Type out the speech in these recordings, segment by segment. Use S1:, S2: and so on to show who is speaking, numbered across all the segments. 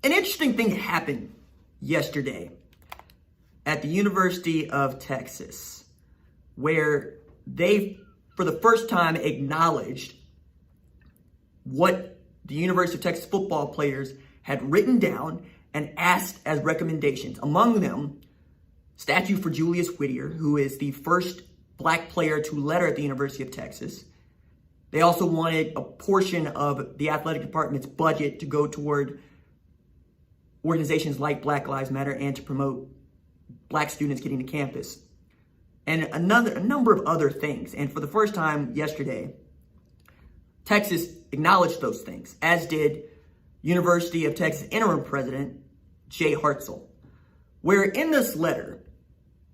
S1: An interesting thing happened yesterday at the University of Texas, where they, for the first time, acknowledged what the University of Texas football players had written down and asked as recommendations. Among them, statue for Julius Whittier, who is the first black player to letter at the University of Texas. They also wanted a portion of the athletic department's budget to go toward organizations like Black Lives Matter and to promote black students getting to campus. And a number of other things. And for the first time yesterday, Texas acknowledged those things, as did University of Texas interim president Jay Hartzell, where in this letter,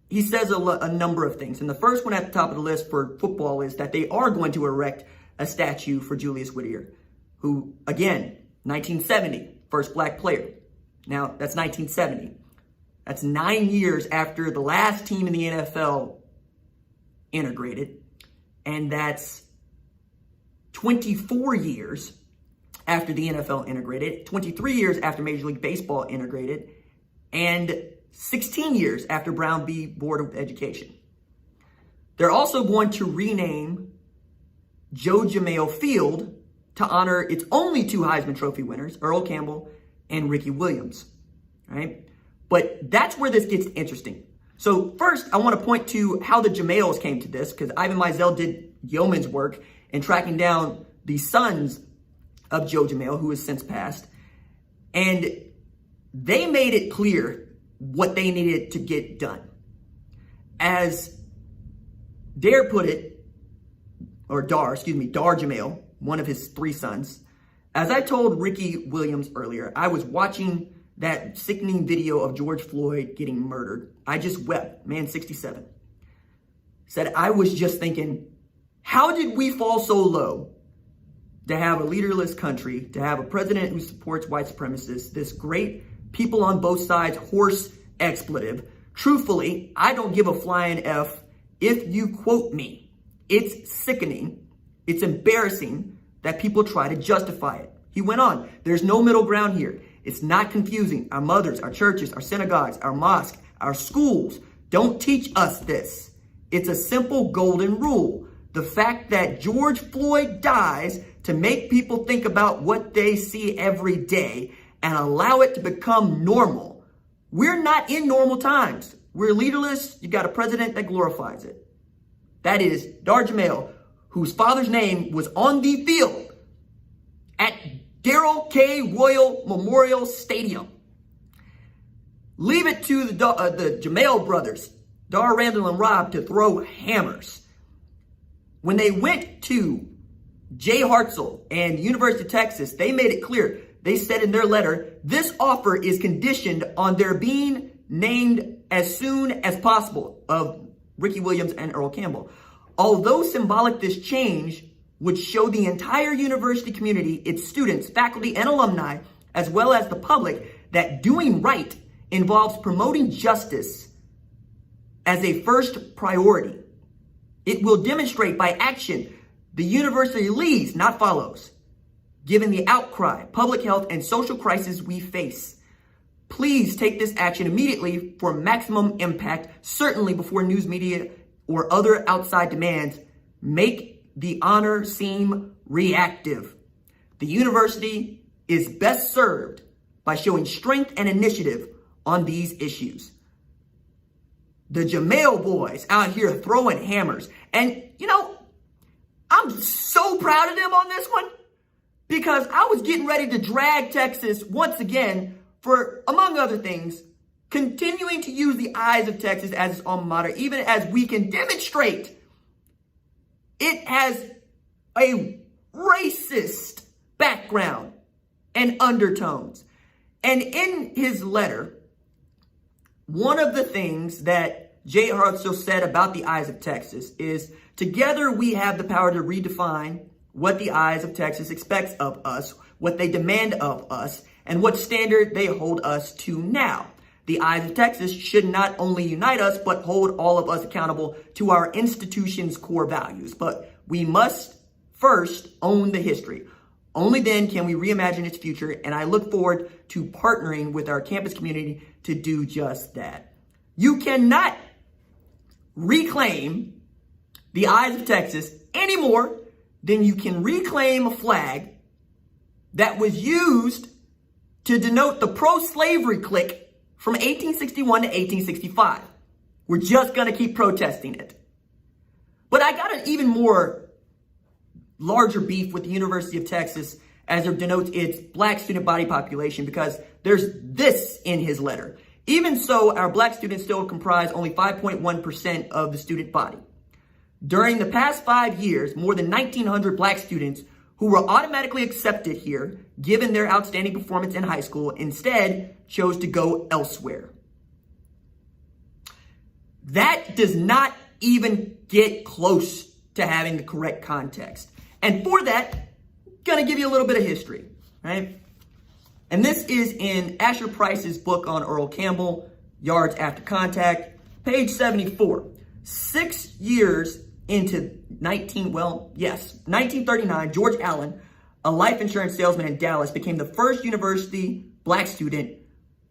S1: he says a number of things. And the first one at the top of the list for football is that they are going to erect a statue for Julius Whittier, who, again, 1970, first black player. Now, that's 1970. That's 9 years after the last team in the NFL integrated. And that's 24 years after the NFL integrated, 23 years after Major League Baseball integrated, and 16 years after Brown v. Board of Education. They're also going to rename Joe Jamail Field to honor its only two Heisman Trophy winners, Earl Campbell and Ricky Williams, right? But that's where this gets interesting. So first, I want to point to how the Jamails came to this, because Ivan Mizell did yeoman's work in tracking down the sons of Joe Jamail, who has since passed, and they made it clear what they needed to get done. As Dar Jamail, one of his three sons, as I told Ricky Williams earlier, I was watching that sickening video of George Floyd getting murdered. I just wept, man 67. Said, I was just thinking, how did we fall so low to have a leaderless country, to have a president who supports white supremacists, this great people on both sides horse expletive? Truthfully, I don't give a flying F if you quote me. It's sickening. It's embarrassing that people try to justify it. He went on, there's no middle ground here. It's not confusing. Our mothers, our churches, our synagogues, our mosques, our schools don't teach us this. It's a simple golden rule. The fact that George Floyd dies to make people think about what they see every day and allow it to become normal. We're not in normal times. We're leaderless. You got a president that glorifies it. That is Dar Jamail, whose father's name was on the field at Darrell K. Royal Memorial Stadium. Leave it to the Jamail brothers, Dar, Randall, and Rob, to throw hammers. When they went to Jay Hartzell and University of Texas, they made it clear. They said in their letter, this offer is conditioned on their being named as soon as possible of Ricky Williams and Earl Campbell. Although symbolic, this change would show the entire university community, its students, faculty, and alumni, as well as the public, that doing right involves promoting justice as a first priority. It will demonstrate by action the university leads, not follows, given the outcry, public health, and social crisis we face. Please take this action immediately for maximum impact, certainly before news media or other outside demands make the honor seem reactive. The university is best served by showing strength and initiative on these issues. The Jamail boys out here throwing hammers. And, you know, I'm so proud of them on this one, because I was getting ready to drag Texas once again for, among other things, continuing to use the eyes of Texas as its alma mater, even as we can demonstrate it has a racist background and undertones. And in his letter, one of the things that Jay Hartzell said about the eyes of Texas is, together we have the power to redefine what the eyes of Texas expects of us, what they demand of us, and what standard they hold us to now. The eyes of Texas should not only unite us, but hold all of us accountable to our institution's core values. But we must first own the history. Only then can we reimagine its future, and I look forward to partnering with our campus community to do just that. You cannot reclaim the eyes of Texas any more than you can reclaim a flag that was used to denote the pro-slavery clique from 1861 to 1865. We're just going to keep protesting it. But I got an even more larger beef with the University of Texas as it denotes its black student body population, because there's this in his letter. Even so, our black students still comprise only 5.1% of the student body. During the past 5 years, more than 1,900 black students who were automatically accepted here, given their outstanding performance in high school, instead chose to go elsewhere. That does not even get close to having the correct context. And for that, I'm gonna give you a little bit of history, right? And this is in Asher Price's book on Earl Campbell, Yards After Contact, page 74. 6 years into 1939, George Allen, a life insurance salesman in Dallas, became the first university black student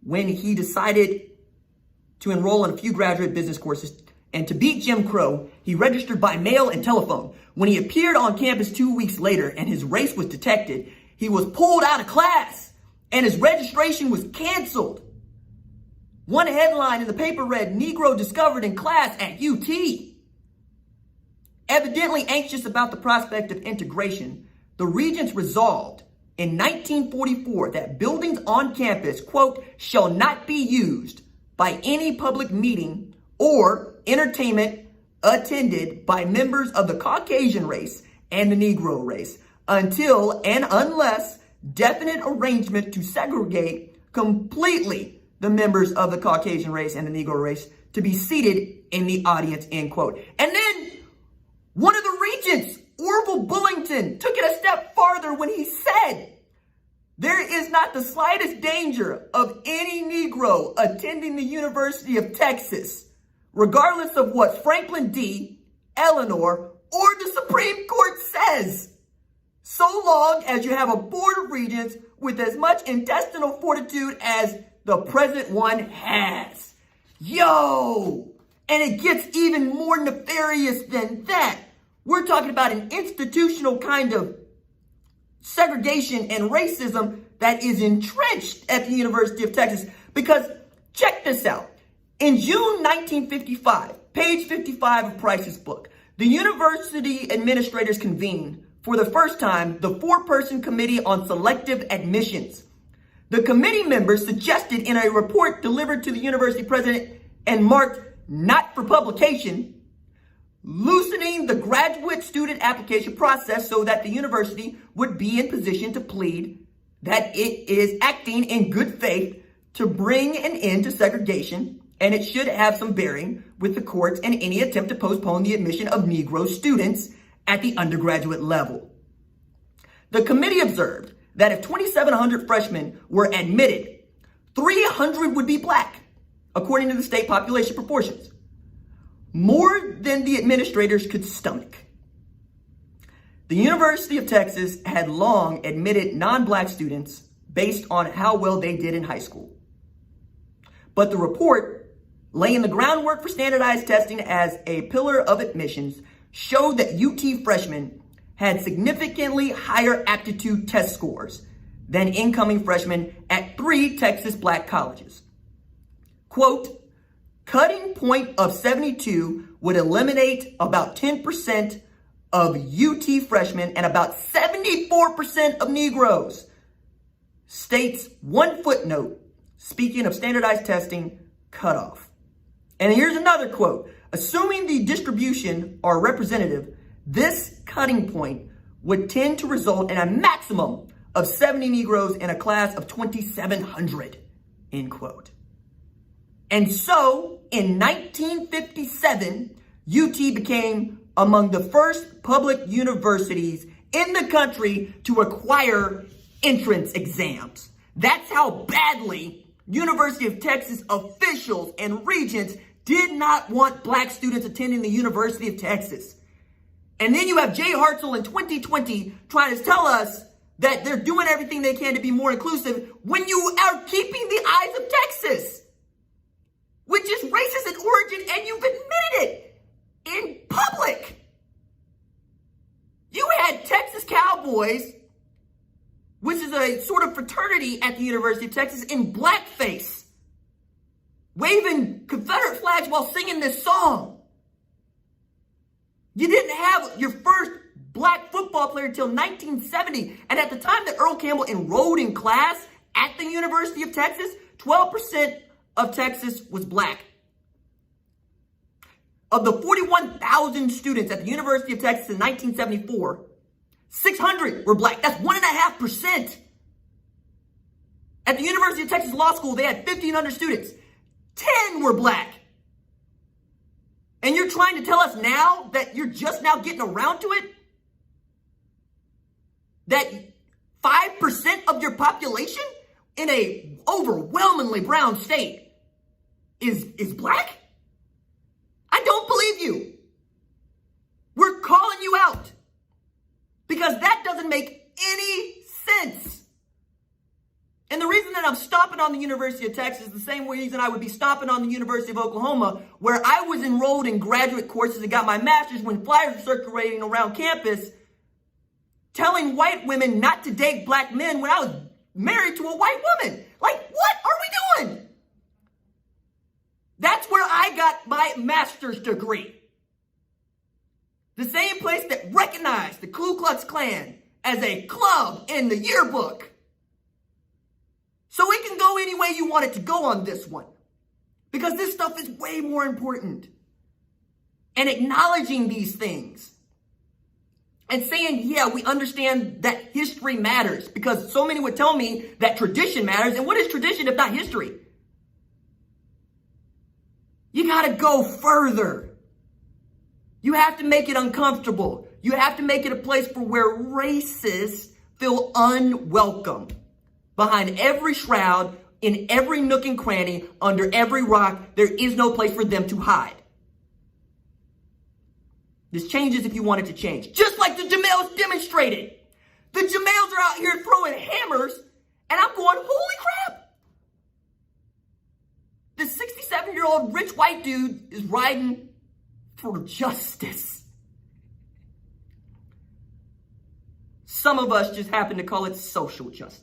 S1: when he decided to enroll in a few graduate business courses. And to beat Jim Crow, he registered by mail and telephone. When he appeared on campus 2 weeks later and his race was detected, he was pulled out of class and his registration was canceled. One headline in the paper read, "Negro discovered in class at UT." Evidently anxious about the prospect of integration, the regents resolved in 1944 that buildings on campus, quote, "shall not be used by any public meeting or entertainment attended by members of the Caucasian race and the Negro race until and unless definite arrangement to segregate completely the members of the Caucasian race and the Negro race to be seated in the audience," end quote. And then one of the regents, Orville Bullington, took it a step farther when he said, "There is not the slightest danger of any Negro attending the University of Texas, regardless of what Franklin D., Eleanor, or the Supreme Court says, so long as you have a board of regents with as much intestinal fortitude as the present one has." Yo! And it gets even more nefarious than that. We're talking about an institutional kind of segregation and racism that is entrenched at the University of Texas. Because check this out. In June 1955, page 55 of Price's book, the university administrators convened for the first time the 4-person committee on selective admissions. The committee members suggested in a report delivered to the university president and marked "not for publication," loosening the graduate student application process so that the university would be in position to plead that it is acting in good faith to bring an end to segregation, and it should have some bearing with the courts and any attempt to postpone the admission of Negro students at the undergraduate level. The committee observed that if 2,700 freshmen were admitted, 300 would be black, according to the state population proportions. More than the administrators could stomach. The University of Texas had long admitted non-black students based on how well they did in high school. But the report, laying the groundwork for standardized testing as a pillar of admissions, showed that UT freshmen had significantly higher aptitude test scores than incoming freshmen at 3 Texas black colleges. Quote, "Cutting point of 72 would eliminate about 10% of UT freshmen and about 74% of Negroes," states one footnote speaking of standardized testing cutoff. And here's another quote. "Assuming the distribution are representative, this cutting point would tend to result in a maximum of 70 Negroes in a class of 2,700, end quote. And so, in 1957, UT became among the first public universities in the country to require entrance exams. That's how badly University of Texas officials and regents did not want black students attending the University of Texas. And then you have Jay Hartzell in 2020 trying to tell us that they're doing everything they can to be more inclusive when you are keeping the eyes of Texas, which is racist in origin, and you've admitted it in public. You had Texas Cowboys, which is a sort of fraternity at the University of Texas, in blackface, waving Confederate flags while singing this song. You didn't have your first black football player until 1970. And at the time that Earl Campbell enrolled in class at the University of Texas, 12% of Texas was black. Of the 41,000 students at the University of Texas in 1974, 600 were black. That's 1.5%. At the University of Texas Law School, they had 1,500 students. 10 were black. And you're trying to tell us now that you're just now getting around to it? That 5% of your population in a overwhelmingly brown state is black? I don't believe you. We're calling you out because that doesn't make any sense. And the reason that I'm stomping on the University of Texas is the same reason I would be stomping on the University of Oklahoma, where I was enrolled in graduate courses and got my master's, when flyers were circulating around campus telling white women not to date black men when I was married to a white woman. Like, what are we doing? That's where I got my master's degree. The same place that recognized the Ku Klux Klan as a club in the yearbook. So it can go any way you want it to go on this one, because this stuff is way more important. And acknowledging these things and saying, yeah, we understand that history matters, because so many would tell me that tradition matters. And what is tradition if not history? You got to go further. You have to make it uncomfortable. You have to make it a place for where racists feel unwelcome. Behind every shroud, in every nook and cranny, under every rock, there is no place for them to hide. This changes if you want it to change. Just like the Jamails demonstrated. The Jamails are out here throwing hammers, and I'm going, holy crap. This 67-year-old rich white dude is riding for justice. Some of us just happen to call it social justice.